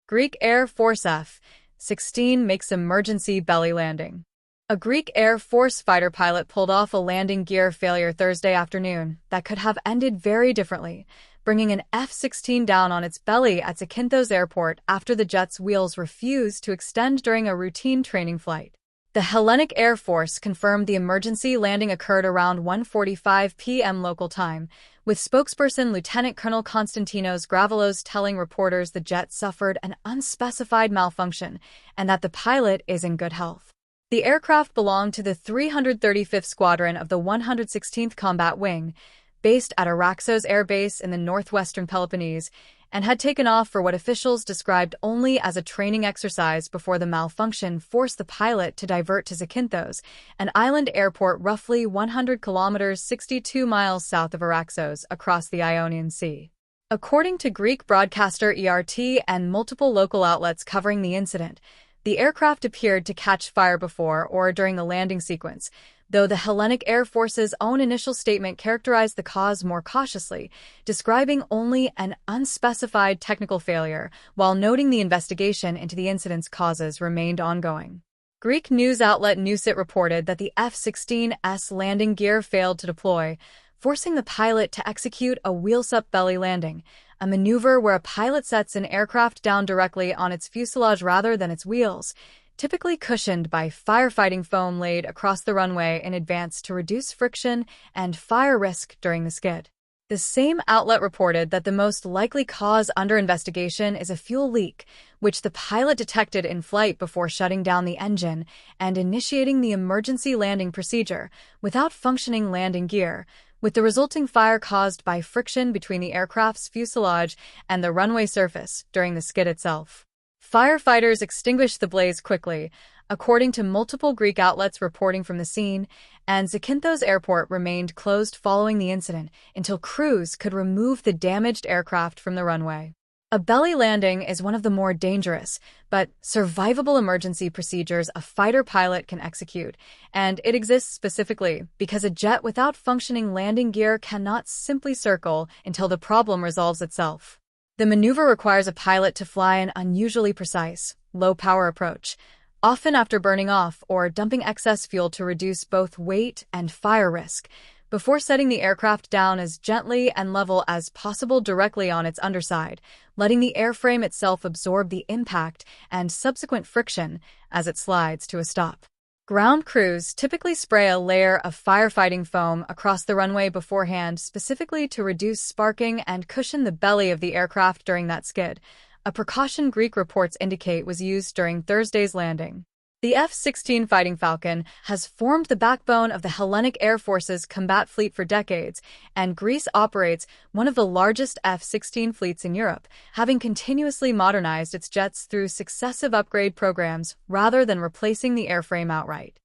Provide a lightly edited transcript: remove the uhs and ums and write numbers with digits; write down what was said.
Greek Air Force F-16 makes emergency belly landing. A Greek Air Force fighter pilot pulled off a landing gear failure Thursday afternoon that could have ended very differently, bringing an F-16 down on its belly at Zakynthos airport after the jet's wheels refused to extend during a routine training flight. The Hellenic Air Force confirmed the emergency landing occurred around 1:45 p.m. local time, with spokesperson Lieutenant Colonel Konstantinos Gravalos telling reporters the jet suffered an unspecified malfunction and that the pilot is in good health. The aircraft belonged to the 335th Squadron of the 116th Combat Wing, based at Araxos Air Base in the northwestern Peloponnese, and had taken off for what officials described only as a training exercise before the malfunction forced the pilot to divert to Zakynthos, an island airport roughly 100 kilometers 62 miles south of Araxos across the Ionian Sea. According to Greek broadcaster ERT and multiple local outlets covering the incident, the aircraft appeared to catch fire before or during the landing sequence, though the Hellenic Air Force's own initial statement characterized the cause more cautiously, describing only an unspecified technical failure, while noting the investigation into the incident's causes remained ongoing. Greek news outlet Newsit reported that the F-16's landing gear failed to deploy, forcing the pilot to execute a wheels-up belly landing, a maneuver where a pilot sets an aircraft down directly on its fuselage rather than its wheels, typically cushioned by firefighting foam laid across the runway in advance to reduce friction and fire risk during the skid. The same outlet reported that the most likely cause under investigation is a fuel leak, which the pilot detected in flight before shutting down the engine and initiating the emergency landing procedure without functioning landing gear, with the resulting fire caused by friction between the aircraft's fuselage and the runway surface during the skid itself. Firefighters extinguished the blaze quickly, according to multiple Greek outlets reporting from the scene, and Zakynthos airport remained closed following the incident until crews could remove the damaged aircraft from the runway. A belly landing is one of the more dangerous but survivable emergency procedures a fighter pilot can execute, and it exists specifically because a jet without functioning landing gear cannot simply circle until the problem resolves itself. The maneuver requires a pilot to fly an unusually precise, low-power approach, often after burning off or dumping excess fuel to reduce both weight and fire risk, before setting the aircraft down as gently and level as possible directly on its underside, letting the airframe itself absorb the impact and subsequent friction as it slides to a stop. Ground crews typically spray a layer of firefighting foam across the runway beforehand specifically to reduce sparking and cushion the belly of the aircraft during that skid, a precaution Greek reports indicate was used during Thursday's landing. The F-16 Fighting Falcon has formed the backbone of the Hellenic Air Force's combat fleet for decades, and Greece operates one of the largest F-16 fleets in Europe, having continuously modernized its jets through successive upgrade programs rather than replacing the airframe outright.